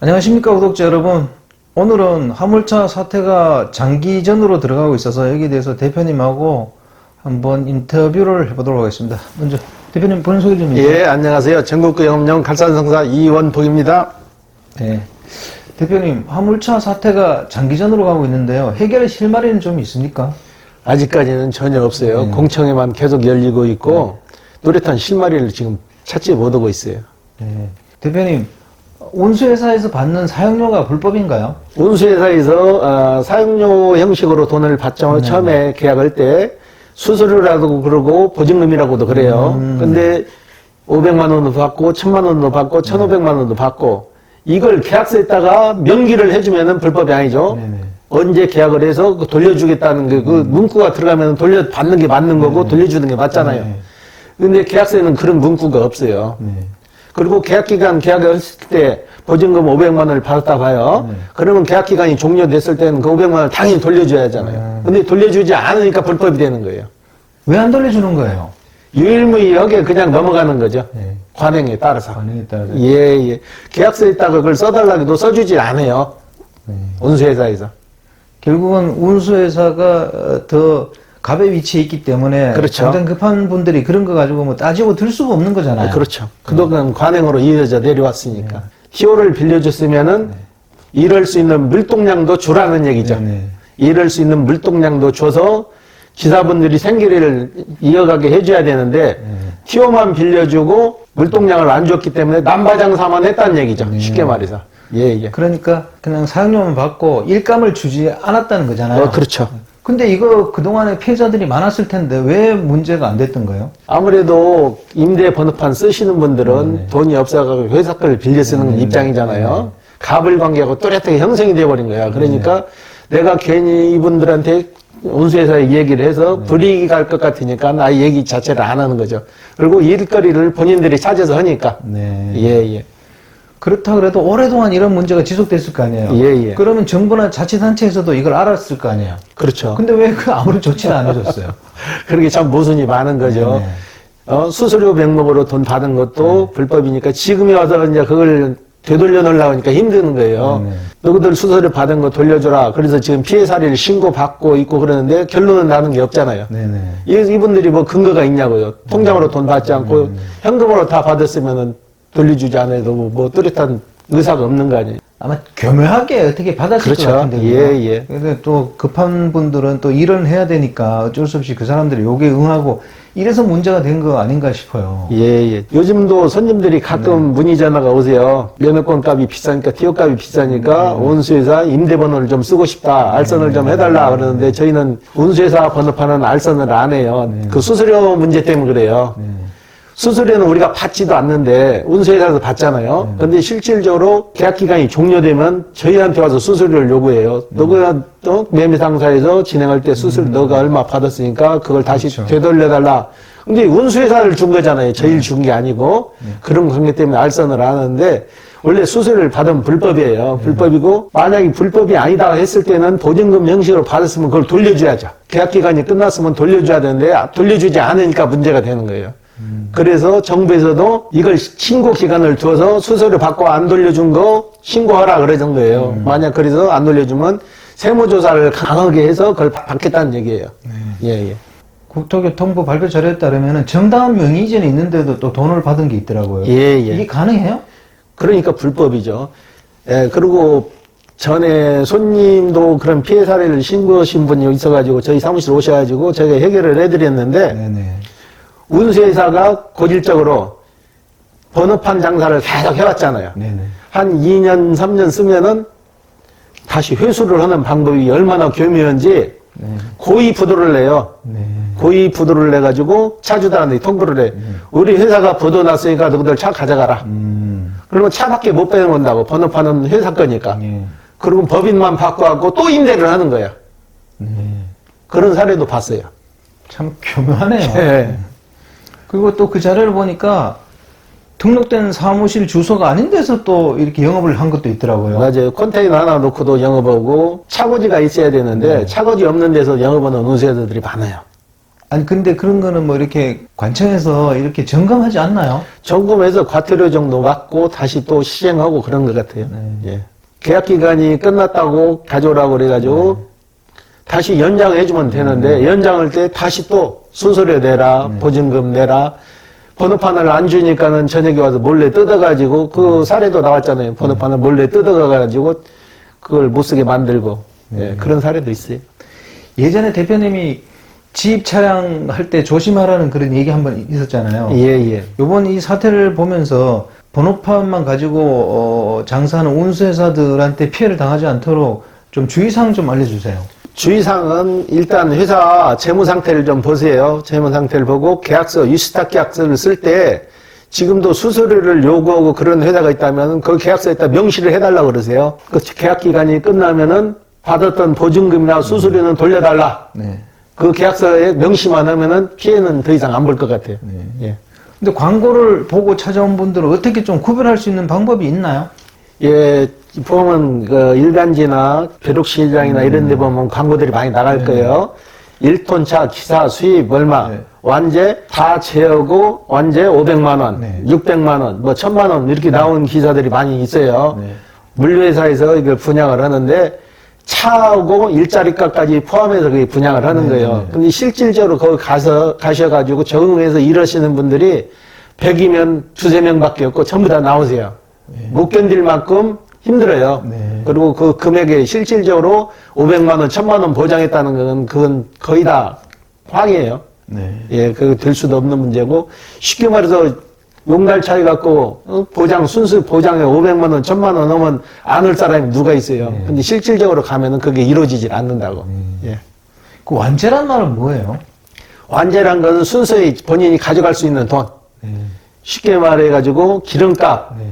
안녕하십니까 구독자 여러분. 오늘은 화물차 사태가 장기전으로 들어가고 있어서 여기에 대해서 대표님하고 한번 인터뷰를 해보도록 하겠습니다. 먼저 대표님 본인 소개 좀 해주세요. 예, 안녕하세요. 전국구 영업용 갈산성사 이원복입니다. 네. 대표님, 화물차 사태가 장기전으로 가고 있는데요. 해결의 실마리는 좀 있습니까? 아직까지는 전혀 없어요. 공청회만 계속 열리고 있고 뚜렷한 실마리를 지금 찾지 못하고 있어요. 네. 대표님, 운수회사에서 받는 사용료가 불법인가요? 운수회사에서 사용료 형식으로 돈을 받죠. 처음에 계약할 때 수수료라고 그러고 보증금이라고도 그래요. 근데 500만 원도 받고 1000만 원도 받고 1500만 원도 받고 이걸 계약서에다가 명기를 해주면은 불법이 아니죠. 네네. 언제 계약을 해서 돌려주겠다는 그 문구가 들어가면 돌려받는 게 맞는 거고 돌려주는 게 맞잖아요. 네. 근데 계약서에는 그런 문구가 없어요. 네. 그리고 계약기간 계약을 했을 때 보증금 500만 원을 받았다 봐요. 그러면 계약기간이 종료됐을 때는 그 500만 원을 당연히 돌려줘야 하잖아요. 근데 돌려주지 않으니까 불법이 되는 거예요. 왜 안 돌려주는 거예요? 유일무이하게 그냥 넘어가는 거죠. 네. 관행에 따라서. 관행에 따라서. 예. 계약서에다가 그걸 써달라고 해도 써주질 않아요. 운수회사에서. 결국은 운수회사가 더 갑의 위치에 있기 때문에 그렇죠. 당장 급한 분들이 그런 거 가지고 뭐 따지고 들 수가 없는 거잖아요. 그렇죠. 그동안 관행으로 이어져 내려왔으니까. 티오를 빌려줬으면은 일할 수 있는 물동량도 주라는 얘기죠. 네네. 일할 수 있는 물동량도 줘서 기사분들이 생계를 이어가게 해줘야 되는데 티오만 빌려주고 물동량을 안 줬기 때문에 남바장사만 했다는 얘기죠. 쉽게 말해서. 예. 그러니까 그냥 사용료만 받고 일감을 주지 않았다는 거잖아요. 그렇죠. 근데 이거 그동안에 피해자들이 많았을 텐데 왜 문제가 안 됐던 거예요? 아무래도 임대 번호판 쓰시는 분들은 돈이 없어서 회사 걸 빌려 쓰는 입장이잖아요. 갑을 관계하고 뚜렷하게 형성이 돼버린 거야. 그러니까 내가 괜히 이분들한테 운수회사에 얘기를 해서 불이익이 갈 것 같으니까 나 얘기 자체를 안 하는 거죠. 그리고 일거리를 본인들이 찾아서 하니까. 네. 예. 그렇다 그래도 오랫동안 이런 문제가 지속됐을 거 아니에요. 예. 그러면 정부나 자치단체에서도 이걸 알았을 거 아니에요. 그렇죠. 근데 왜 그 아무런 조치를 안 해줬어요? 그렇게 참 모순이 많은 거죠. 수수료 명목으로 돈 받은 것도 불법이니까 지금에 와서 이제 그걸 되돌려 놓으려고 하니까 힘드는 거예요. 너희들 수수료 받은 거 돌려줘라. 그래서 지금 피해 사례를 신고받고 있고 그러는데 결론은 나는 게 없잖아요. 이분들이 뭐 근거가 있냐고요. 통장으로 돈 받지 않고 현금으로 다 받았으면은 돌려주지 않아도 뭐 뚜렷한 의사가 없는 거 아니에요. 아마 교묘하게 어떻게 받았을 그렇죠. 것 같은데. 예. 근데 또 급한 분들은 또 일은 해야 되니까 어쩔 수 없이 그 사람들이 요게 응하고 이래서 문제가 된 거 아닌가 싶어요. 예. 요즘도 손님들이 가끔 문의 전화가 오세요. 면허권 값이 비싸니까 티오 값이 비싸니까 운수회사 임대번호를 좀 쓰고 싶다. 알선을 좀 해달라 그러는데 저희는 운수회사 번호판은 알선을 안 해요. 그 수수료 문제 때문에 그래요. 수수료는 우리가 받지도 않는데 운수회사에서 받잖아요. 근데 실질적으로 계약기간이 종료되면 저희한테 와서 수수료를 요구해요. 너가 또 매매상사에서 진행할 때 수수료 너가 얼마 받았으니까 그걸 다시 되돌려달라. 근데 운수회사를 준 거잖아요. 저희를 준 게 아니고. 그런 관계 때문에 알선을 안 하는데 원래 수수료를 받으면 불법이에요. 불법이고 만약에 불법이 아니다 했을 때는 보증금 형식으로 받았으면 그걸 돌려줘야죠. 계약기간이 끝났으면 돌려줘야 되는데 돌려주지 않으니까 문제가 되는 거예요. 그래서 정부에서도 이걸 신고 기간을 두어서 수수료 받고 안 돌려준 거 신고하라 그러는 거예요. 만약 그래서 안 돌려주면 세무조사를 강하게 해서 그걸 받겠다는 얘기예요. 예. 국토교통부 발표 자료에 따르면 정당한 명의 이전이 있는데도 또 돈을 받은 게 있더라고요. 예. 이게 가능해요? 그러니까 불법이죠. 예, 그리고 전에 손님도 그런 피해 사례를 신고하신 분이 있어가지고 저희 사무실 오셔가지고 저희가 해결을 해드렸는데 운수회사가 고질적으로 번호판 장사를 계속 해왔잖아요. 한 2년, 3년 쓰면은 다시 회수를 하는 방법이 얼마나 교묘한지 고의 부도를 내요. 고의 부도를 내가지고 차주들한테 통보를 해. 우리 회사가 부도 났으니까 너희들 차 가져가라. 그러면 차밖에 못 빼놓는다고. 번호판은 회사 거니까. 그리고 법인만 바꿔갖고 또 임대를 하는 거야. 그런 사례도 봤어요. 참 교묘하네요. 예. 그리고 또 그 자료를 보니까 등록된 사무실 주소가 아닌 데서 또 이렇게 영업을 한 것도 있더라고요. 맞아요. 컨테이너 하나 놓고도 영업하고 차고지가 있어야 되는데 차고지 없는 데서 영업하는 운수회사들이 많아요. 아니 근데 그런 거는 뭐 이렇게 관청에서 이렇게 점검하지 않나요? 점검해서 과태료 정도 받고 다시 또 시행하고 그런 것 같아요. 네. 예. 계약 기간이 끝났다고 가져오라고 그래가지고 다시 연장해주면 되는데 연장할 때 다시 또 순서료 내라, 보증금 내라. 번호판을 안 주니까는 저녁에 와서 몰래 뜯어가지고 그 사례도 나왔잖아요. 번호판을 몰래 뜯어가가지고 그걸 못 쓰게 만들고 예, 그런 사례도 있어요. 예전에 대표님이 지입 차량 할 때 조심하라는 그런 얘기 한번 있었잖아요. 예. 요번 이 사태를 보면서 번호판만 가지고 장사하는 운수회사들한테 피해를 당하지 않도록 좀 주의사항 좀 알려주세요. 주의사항은 일단 회사 재무 상태를 좀 보세요. 재무 상태를 보고 계약서, 유스탁 계약서를 쓸 때 지금도 수수료를 요구하고 그런 회사가 있다면 그 계약서에다 명시를 해달라고 그러세요. 그 계약 기간이 끝나면은 받았던 보증금이나 수수료는 돌려달라. 네. 그 계약서에 명시만 하면은 피해는 더 이상 안 볼 것 같아요. 예. 근데 광고를 보고 찾아온 분들은 어떻게 좀 구별할 수 있는 방법이 있나요? 예, 보면 그 일간지나 벼룩시장이나 이런 데 보면 광고들이 많이 나갈 거예요. 1톤차 기사 수입 얼마, 네. 완제 다 제하고 완제 500만 원, 네. 600만 원, 뭐 1000만 원 이렇게 나온 기사들이 많이 있어요. 네. 물류회사에서 이걸 분양을 하는데 차하고 일자리값까지 포함해서 그게 분양을 하는 거예요. 근데 실질적으로 거기 가셔가지고 적응해서 일하시는 분들이 100이면 2~3명밖에 없고 전부 다 나오세요. 못 견딜 만큼 힘들어요. 네. 그리고 그 금액에 실질적으로 500만 원, 1000만 원 보장했다는 건 그건 거의 다 황이에요. 네. 예, 그거 될 수도 없는 문제고 쉽게 말해서 용달 차이 갖고 보장 순수 보장에 500만 원, 1000만 원 넘으면 안 올 사람이 누가 있어요. 근데 실질적으로 가면은 그게 이루어지질 않는다고. 예. 그 완제란 말은 뭐예요? 완제란 것은 순수히 본인이 가져갈 수 있는 돈. 쉽게 말해가지고 기름값, 네.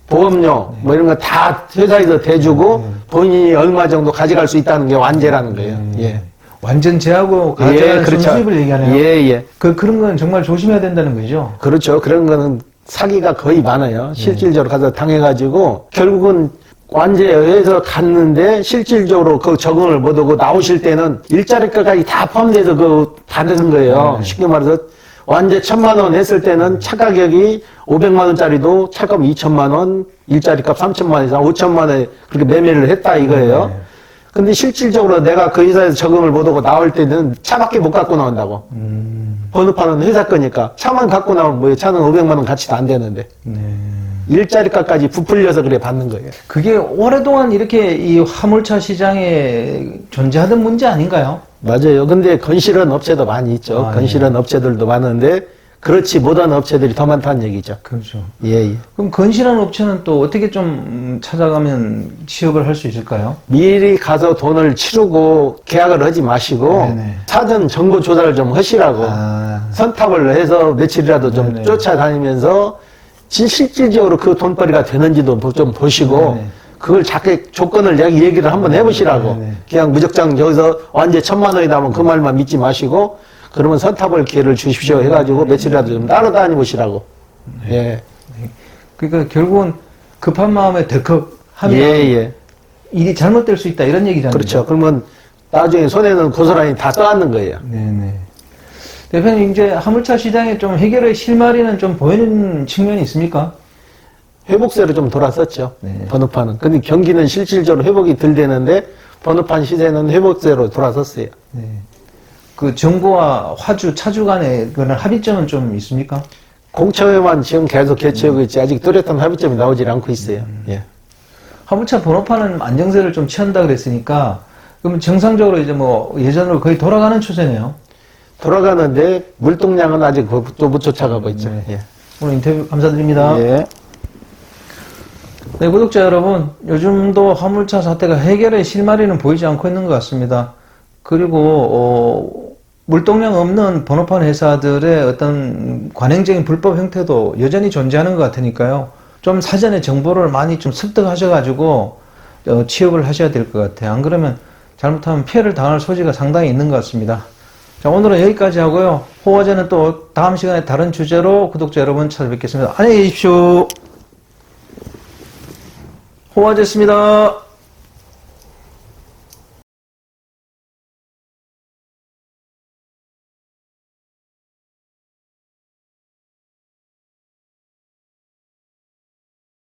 보험료 뭐 이런 거 다 회사에서 대주고 본인이 얼마 정도 가져갈 수 있다는 게 완제라는 거예요. 예. 완전 제하고 가져가는 순수입을 얘기하네요. 예. 그런 건 정말 조심해야 된다는 거죠. 그렇죠. 그런 거는 사기가 거의 많아요. 실질적으로 가서 당해가지고 결국은 완제해서 갔는데 실질적으로 그 적응을 못하고 나오실 때는 일자리값까지 다 포함돼서 그 받는 거예요. 쉽게 말해서 완제 1000만 원 했을 때는 차 가격이 500만 원짜리도 차값 2천만 원, 일자리값 3천만 원 이상 5천만 원에 그렇게 매매를 했다 이거예요. 근데 실질적으로 내가 그 회사에서 적응을 못하고 나올 때는 차밖에 못 갖고 나온다고. 번호판은 회사 거니까 차만 갖고 나오면 뭐예요? 차는 500만 원 가치도 안 되는데. 일자리값까지 부풀려서 그래 받는 거예요. 그게 오랫동안 이렇게 이 화물차 시장에 존재하던 문제 아닌가요? 맞아요. 근데 건실한 업체도 많이 있죠. 아, 건실한 업체들도 많은데 그렇지 못한 업체들이 더 많다는 얘기죠. 그렇죠. 예. 그럼 건실한 업체는 또 어떻게 좀 찾아가면 취업을 할 수 있을까요? 미리 가서 돈을 치르고 계약을 하지 마시고 네네. 사전 정보 조사를 좀 하시라고 선탑을 해서 며칠이라도 좀 네네. 쫓아다니면서 실질적으로 그 돈벌이가 되는지도 좀 보시고 네네. 그걸 자꾸 조건을 얘기를 한번 해보시라고. 네네. 그냥 무작정 여기서 완전 1000만 원이다 하면 그 말만 믿지 마시고 그러면 선탑을 기회를 주십시오 해가지고 며칠이라도 좀 따라다니 보시라고. 예. 그러니까 결국은 급한 마음에 덜컥 하면 예. 일이 잘못될 수 있다 이런 얘기잖아요. 그렇죠. 그러면 나중에 손에는 고스란히 다 떠안는 거예요. 네네. 대표님 이제 화물차 시장에 좀 해결의 실마리는 좀 보이는 측면이 있습니까? 회복세로 좀 돌았었죠. 네. 번호판은. 근데 경기는 실질적으로 회복이 덜 되는데 번호판 회복세로 돌아섰어요. 네. 그 정부와 화주, 차주 간의 그런 합의점은 좀 있습니까? 공처회만 지금 계속 개최하고 있지 아직 뚜렷한 합의점이 나오질 않고 있어요. 예. 화물차 번호판은 안정세를 좀 취한다 그랬으니까 그러면 정상적으로 이제 뭐 예전으로 거의 돌아가는 추세네요. 돌아가는데 물동량은 아직 또 못 쫓아가고 있죠. 네. 예. 오늘 인터뷰 감사드립니다. 예. 네, 구독자 여러분, 요즘도 화물차 사태가 해결의 실마리는 보이지 않고 있는 것 같습니다. 그리고 물동량 없는 번호판 회사들의 어떤 관행적인 불법 형태도 여전히 존재하는 것 같으니까요. 좀 사전에 정보를 많이 좀 습득하셔가지고 취업을 하셔야 될 것 같아요. 안 그러면 잘못하면 피해를 당할 소지가 상당히 있는 것 같습니다. 자, 오늘은 여기까지 하고요. 호화제는 또 다음 시간에 다른 주제로 구독자 여러분 찾아뵙겠습니다. 안녕히 계십시오. 호화제였습니다.